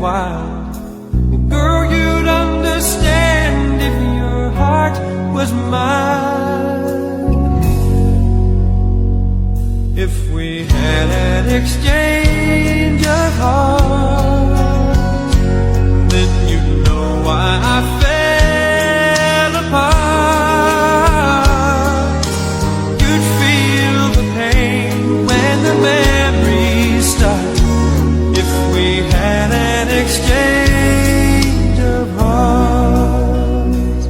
wild. Girl, you'd understand if your heart was mine. If we had an exchange of hearts, then you'd know why I fell apart. You'd feel the pain when the memories start. If we had an exchange of hearts,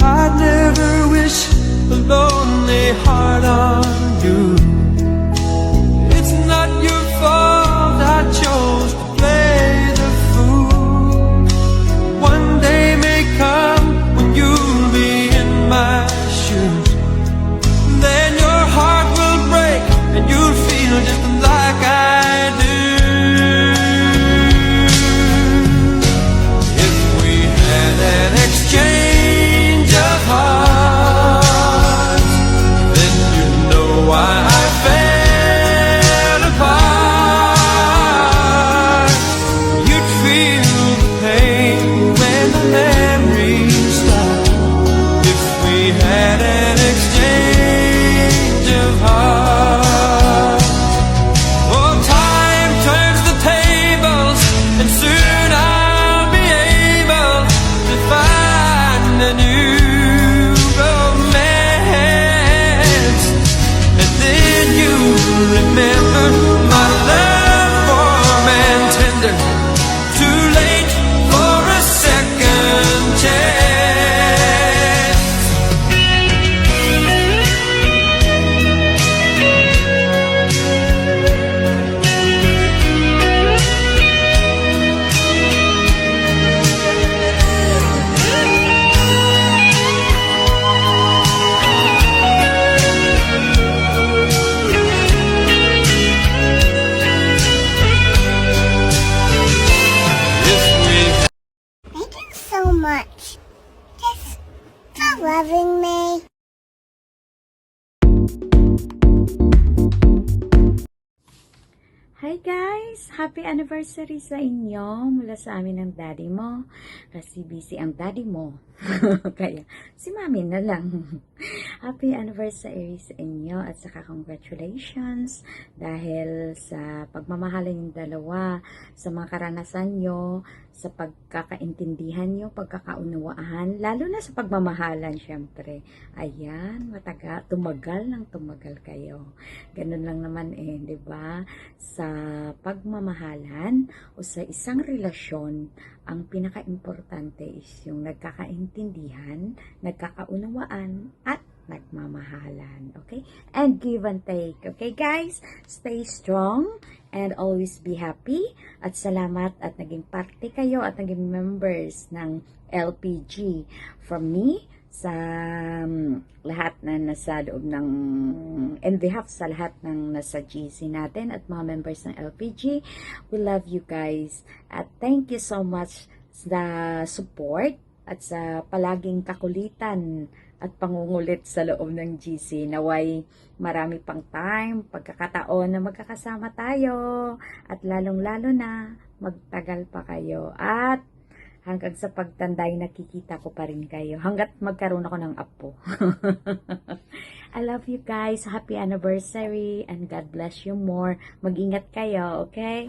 I'd never wish a lonely heart on you. It's not your fault I chose to play the fool. One day may come when you'll be in my shoes. Then your heart will break and you'll feel just like I do. If we had an exchange of hearts, then you'd know why I fell apart. You'd feel the pain when the memories start. If we had an exchange of hearts. Oh, time turns the tables, and soon I'll be able to find a new romance. And then you'll remember my love warm and tender. Too late for a second chance. If we Thank you so much. Just for loving me. Hi guys! Happy anniversary sa inyo mula sa amin ng daddy mo. Kasi busy ang daddy mo. Kaya si mami na lang. Happy anniversary sa inyo at saka congratulations dahil sa pagmamahalan yung dalawa, sa mga karanasan nyo, sa pagkakaintindihan nyo, pagkakaunawaan, lalo na sa pagmamahalan syempre. Ayan, tumagal kayo. Ganun lang naman di ba? Sa pagmamahalan o sa isang relasyon, ang pinaka-importante is yung nagkakaintindihan, nagkakaunawaan, at nagmamahalan. Okay? And give and take. Okay, guys? Stay strong and always be happy. At salamat at naging parte kayo at naging members ng LPG. From me, sa lahat na nasa loob ng in behalf sa lahat ng nasa GC natin at mga members ng LPG, we love you guys at thank you so much sa support at sa palaging kakulitan at pangungulit sa loob ng GC. Naway marami pang time, pagkakataon na magkakasama tayo at lalong-lalo na magtagal pa kayo at hanggang sa pagtanday nakikita ko pa rin kayo. Hanggat magkaroon ako ng apo. I love you guys. Happy anniversary and God bless you more. Mag-ingat kayo, okay?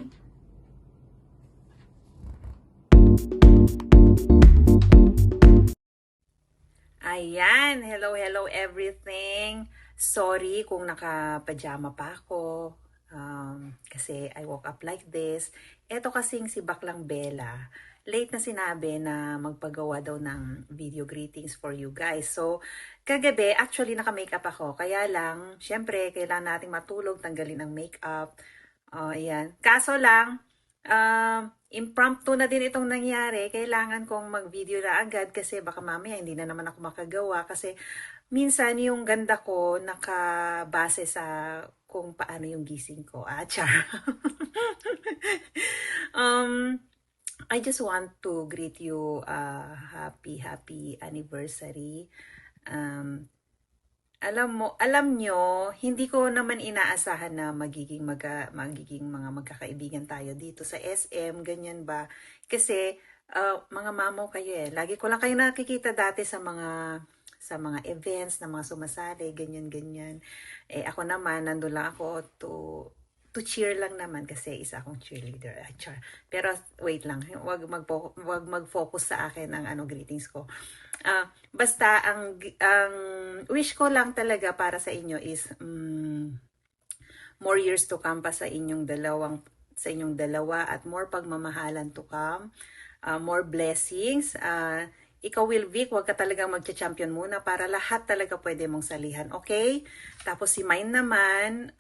Ayan. Hello everything. Sorry kung naka-pajama pa ako. Kasi I woke up like this. Ito kasing si Baklang Bella. Late na sinabi na magpagawa daw ng video greetings for you guys. So, kagabi, actually naka-makeup ako. Kaya lang, syempre, kailangan nating matulog, tanggalin ang makeup. Ayan. Kaso lang, impromptu na din itong nangyari. Kailangan kong mag-video na agad kasi baka mamaya hindi na naman ako makagawa. Kasi minsan yung ganda ko nakabase sa kung paano yung gising ko. Char. I just want to greet you happy anniversary. alam nyo, hindi ko naman inaasahan na magiging mga magkakaibigan tayo dito sa SM, ganyan ba? Kasi mga mamaw kayo eh. Lagi ko lang kayo nakikita dati sa mga events na mga sumasali, ganyan-ganyan. Eh ako naman, nandun lang ako to cheer lang naman kasi isa akong cheerleader. Pero wait lang, wag mag-focus sa akin ang greetings ko. Basta ang wish ko lang talaga para sa inyo is more years to come pa sa inyong dalawa at more pagmamahalan to come, more blessings. Ikaw, Wilvic, huwag ka talagang magcha-champion muna para lahat talaga pwede mong salihan, okay? Tapos si Mine naman,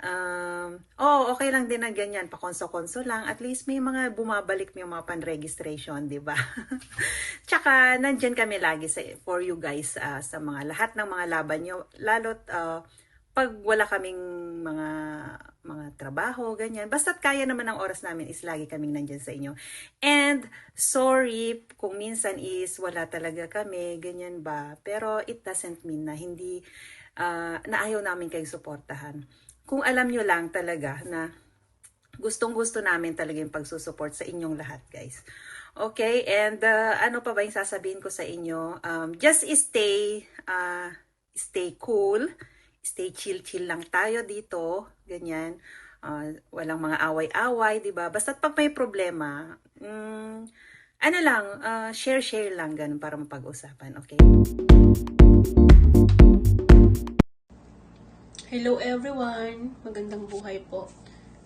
okay lang din na ganyan, pakonso-konso lang. At least may mga bumabalik, may mga pan-registration, di ba? Tsaka, nandyan kami lagi for you guys sa mga lahat ng mga laban nyo. Lalo't pag wala kaming mga trabaho, ganyan. Basta't kaya naman ang oras namin is lagi kaming nandyan sa inyo. And sorry kung minsan is wala talaga kami, ganyan ba. Pero it doesn't mean na hindi, na ayaw namin kayong suportahan. Kung alam nyo lang talaga na gustong-gusto namin talaga yung pagsusupport sa inyong lahat, guys. Okay, and ano pa ba yung sasabihin ko sa inyo? Just stay cool. Stay chill lang tayo dito, ganyan. Walang mga away-away, 'di ba? Basta pag may problema, share lang ganun para mapag-usapan, okay? Hello everyone! Magandang buhay po.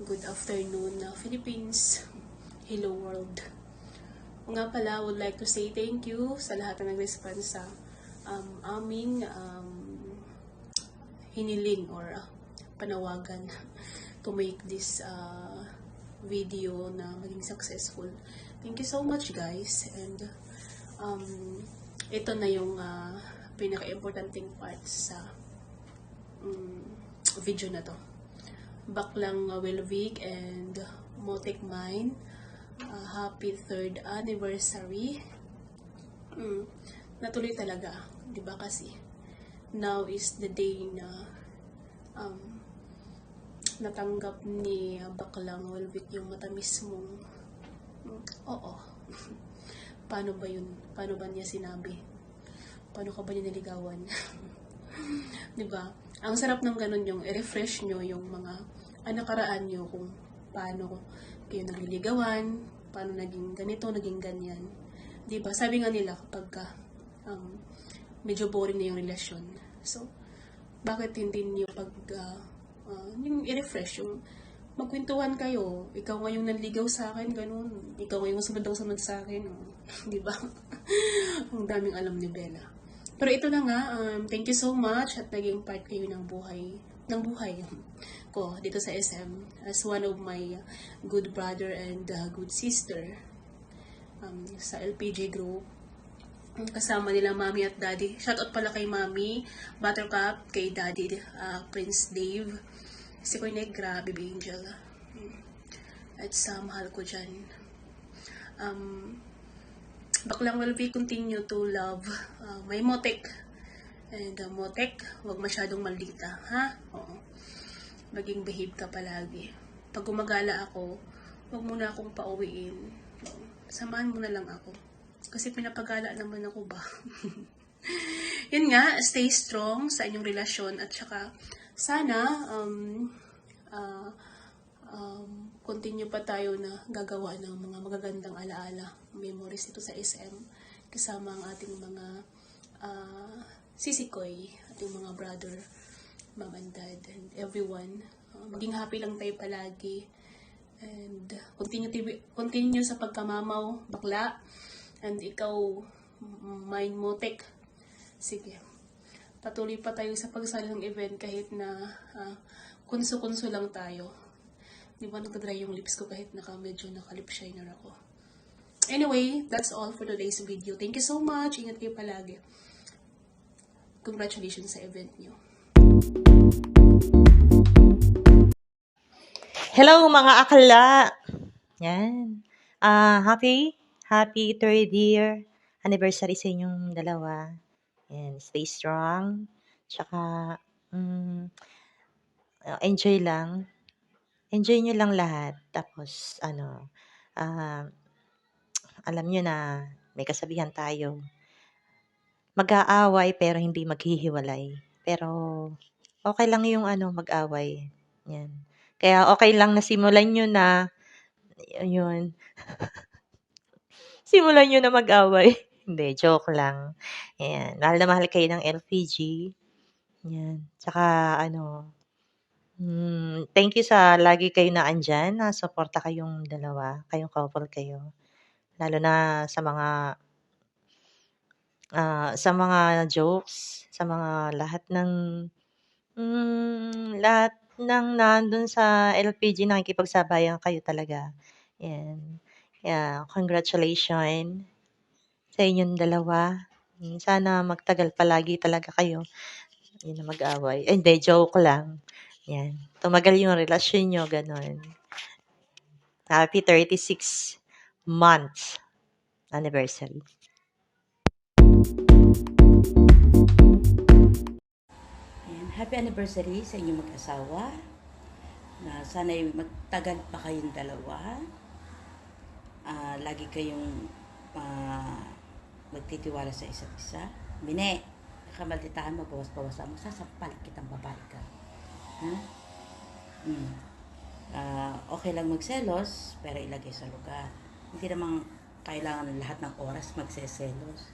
Good afternoon, Philippines. Hello world. O nga pala, would like to say thank you sa lahat na nag-respond sa aming hiniling or panawagan to make this video na maging successful. Thank you so much, guys. And ito na yung pinaka-importanting part sa video na to. Baklang Wilvic and Motek Mine, happy 3rd anniversary. Natuloy talaga, di ba kasi? Now is the day na natanggap ni Baklang Wilvic yung matamis mong oo. Paano ba yun? Paano ba niya sinabi? Paano ka ba niya niligawan? Diba? Ang sarap ng ganun yung i-refresh nyo yung mga nakaraan nyo kung paano kayo nagliligawan, paano naging ganito, naging ganyan. Diba? Sabi nga nila kapag medyo boring na yung relasyon. So, bakit hindi niyo yung i-refresh, yung magkwentuhan kayo, ikaw ngayong nanligaw sa akin, ganun, ikaw ngayong sumunod sa akin, di ba? Ang daming alam ni Bella. Pero ito na nga, thank you so much at naging part kayo ng buhay ko dito sa SM as one of my good brother and good sister sa LPG group. Kasama nila Mami at Daddy. Shoutout pala kay Mami, Buttercup, kay Daddy, Prince Dave, si Koy Negra, Baby Angel. At mahal ko dyan. Baklang Wilvic, continue to love my Motek. And Motek, wag masyadong maldita, ha? Oo. Maging behave ka palagi. Pag gumagala ako, wag mo na akong pauwiin. Samahan mo na lang ako. Kasi pinapagala naman ako ba? Yun nga, stay strong sa inyong relasyon at saka sana continue pa tayo na gagawa ng mga magagandang alaala, memories dito sa SM kasama ang ating mga sisikoy, ating mga brother, mom and dad, and everyone. Maging happy lang tayo palagi and continue sa pagkamamaw, bakla. And ikaw, Mine Motek, sige, patuloy pa tayo sa pagsali ng event kahit na kunso-kunso lang tayo. Di ba nagdadry yung lips ko kahit medyo naka-lip shiner ako. Anyway, that's all for today's video. Thank you so much. Ingat kayo palagi. Congratulations sa event nyo. Hello mga akala! Yan. Happy 3rd year anniversary sa inyong dalawa. And stay strong. Tsaka Hmm, enjoy lang. Enjoy niyo lang lahat tapos ano, ah, alam niyo na may kasabihan tayo, mag-aaway pero hindi maghihiwalay. Pero okey lang yung ano, mag-away, 'yan. Kaya okey lang na simulan niyo na, ayun, simulan niyo na mag-away. Hindi, joke lang. Ayan, mahal na mahal kayo ng LPG, 'yan. Tsaka ano, thank you sa lagi kayo na andiyan, na suporta kayong dalawa, kayong couple kayo. Lalo na sa mga jokes, sa mga lahat ng nandun sa LPG nakikipagsabayan kayo talaga, 'yan. Kaya congratulation sa inyong dalawa. Sana magtagal palagi talaga kayo, hindi na mag-away. Ay hindi, joke lang, 'yan. Tumagal yung relasyon niyo, gano'n. Happy 36 months anniversary. Ayan, happy anniversary sa inyong mag-asawa. Na sana'y magtagal pa kayong dalawa. Lagi kayong magtitiwala sa isa't isa. Bine, nakamalditahan mo, bawas-bawasan mo, sasampalik kitang babae ka. Ha? Okay lang magselos, pero ilagay sa lugar. Hindi namang kailangan lahat ng oras magseselos.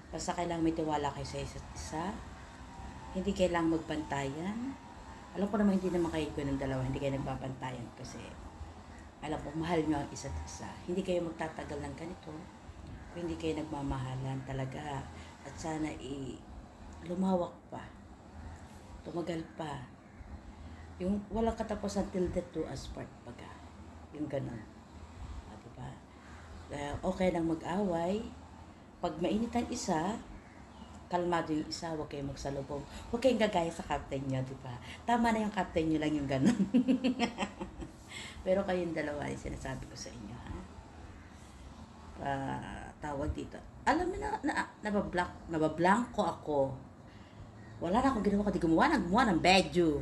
Basta kailangan may tiwala kayo sa isa't isa. Hindi kailangang magbantayan. Alam ko naman hindi naman kayo ng dalawa, hindi kayo nagbabantayan kasi alam ko mahal nyo ang isa't isa. Hindi kayo magtatagal ng ganito kung hindi kayo nagmamahalan talaga. At sana lumawak pa, tumagal pa. Yung walang katapusan till death do us part baga. Yung ganun. Diba? Okay lang mag-away. Pag mainit ang isa, kalmado yung isa, huwag kayong magsalubong. Huwag kayong gagaya sa captain nyo, di ba? Tama na yung captain nyo lang yung ganun. Pero kayong dalawa, yung sinasabi ko sa inyo, ha? Tawag dito. Alam mo nabablanko ako. Wala na akong ginawa, kundi gumawa ng video.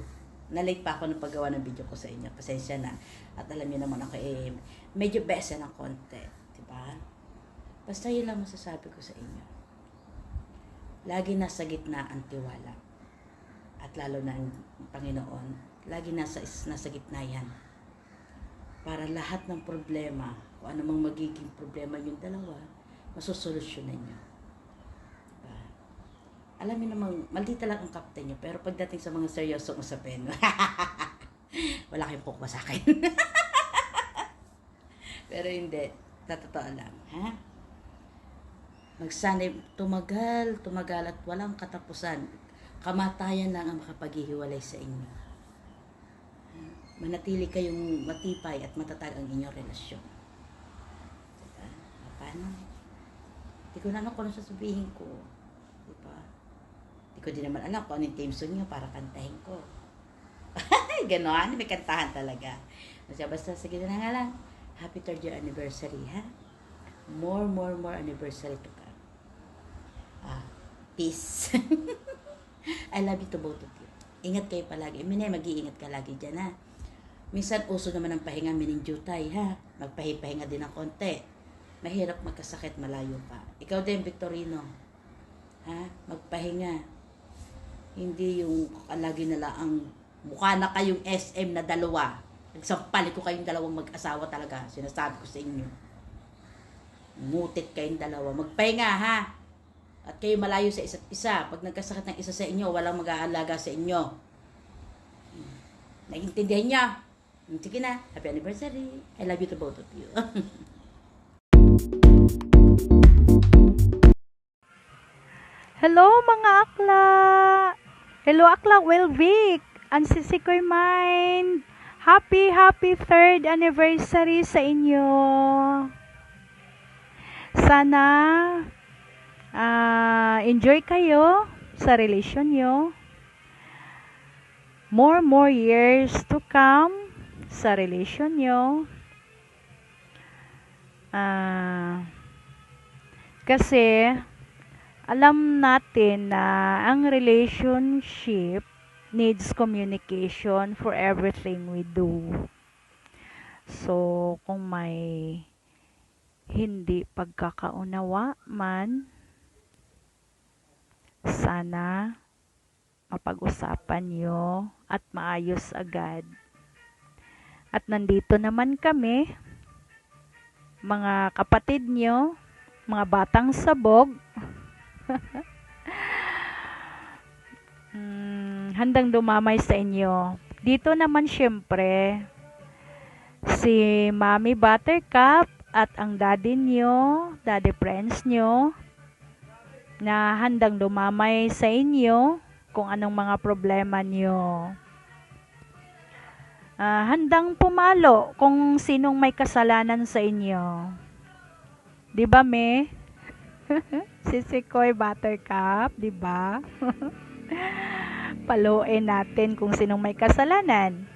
Na-late pa ako ng paggawa ng video ko sa inyo. Pasensya na. At alam niyo naman ako, medyo besa ng konti. Di ba? Basta yun lang masasabi ko sa inyo. Lagi nasa gitna ang tiwala. At lalo na ang Panginoon, lagi nasa gitna yan. Para lahat ng problema, kung ano mang magiging problema yung dalawa, masusolusyonan nyo. Diba? Alam niyo namang, maldita lang ang captain nyo, pero pagdating sa mga seryosong usapin, wala kayong kukuha sa akin. Pero hindi, totoo lang, ha? Magsanay, tumagal at walang katapusan. Kamatayan lang ang makapaghihiwalay sa inyo. Manatili kayong matipay at matatag ang inyong relasyon. Diba? Paano? Hindi ko na alam kung ano sasabihin ko. Diba? Hindi ko din naman alam kung ano yung theme song nyo para kantahin ko. Ganon, may kantahan talaga. Basta sige na nga lang. Happy 3rd year anniversary, ha? More anniversary to come. Peace. I love you to both of you. Ingat kayo palagi. Minay, mag-iingat ka lagi dyan, ha? Minsan, uso naman ang pahinga, meningitay, ha? Magpahinga din ng konti. Mahirap magkasakit, malayo pa. Ikaw din, Victorino. Ha? Magpahinga. Hindi yung lagi nila ang mukha na kayong SM na dalawa. Nagsampali ko kayong dalawang mag-asawa talaga. Sinasabi ko sa inyo. Mutit kayong dalawa. Magpahinga, ha? At kayo malayo sa isa't isa. Pag nagkasakit ng isa sa inyo, walang mag-aalaga sa inyo. Naiintindihan niya? Sige na. Happy anniversary. I love you to both of you. Hello mga akla! Hello akla, Welvic! Ang sisikoy mind! Happy 3rd anniversary sa inyo! Sana enjoy kayo sa relasyon nyo. More years to come sa relasyon nyo. Kasi alam natin na ang relationship needs communication for everything we do. So, kung may hindi pagkakaunawa man, sana mapag-usapan nyo at maayos agad. At nandito naman kami, mga kapatid nyo, mga batang sabog, handang dumamay sa inyo. Dito naman syempre, si Mommy Buttercup at ang daddy nyo, daddy friends nyo, na handang dumamay sa inyo kung anong mga problema nyo. Handang pumalo kung sinong may kasalanan sa inyo. Di ba, me? Si Sikoy Buttercup, di ba? Paluin natin kung sinong may kasalanan.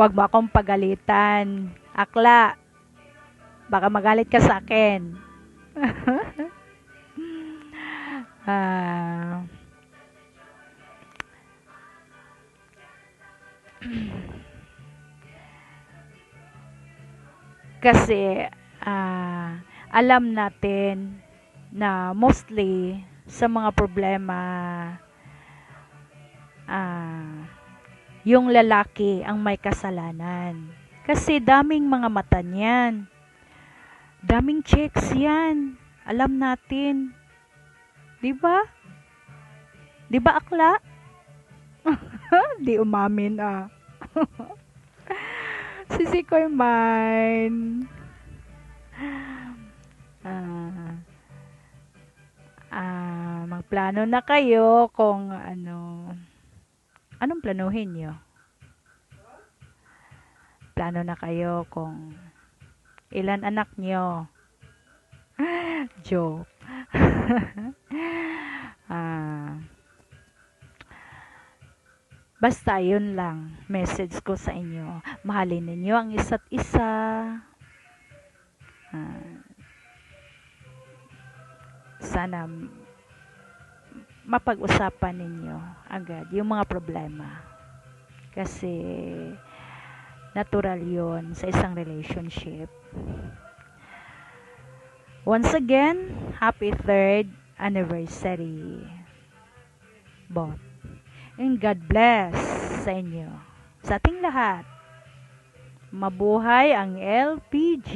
Huwag mo akong pagalitan. Akla, baka magalit ka sa akin. Kasi alam natin na mostly sa mga problema yung lalaki ang may kasalanan. Kasi daming mga mata niyan. Daming chicks yan. Alam natin. Di ba? Di ba, akla? Di umamin Sisi ko yung mine. Magplano na kayo kung anong planuhin nyo? Plano na kayo kung ilan anak nyo? Joke. Basta yun lang, message ko sa inyo. Mahalin ninyo ang isa't isa. Sana mapag-usapan ninyo agad yung mga problema. Kasi natural yun sa isang relationship. Once again, happy 3rd anniversary, both. And God bless sa inyo, sa ating lahat. Mabuhay ang LPG!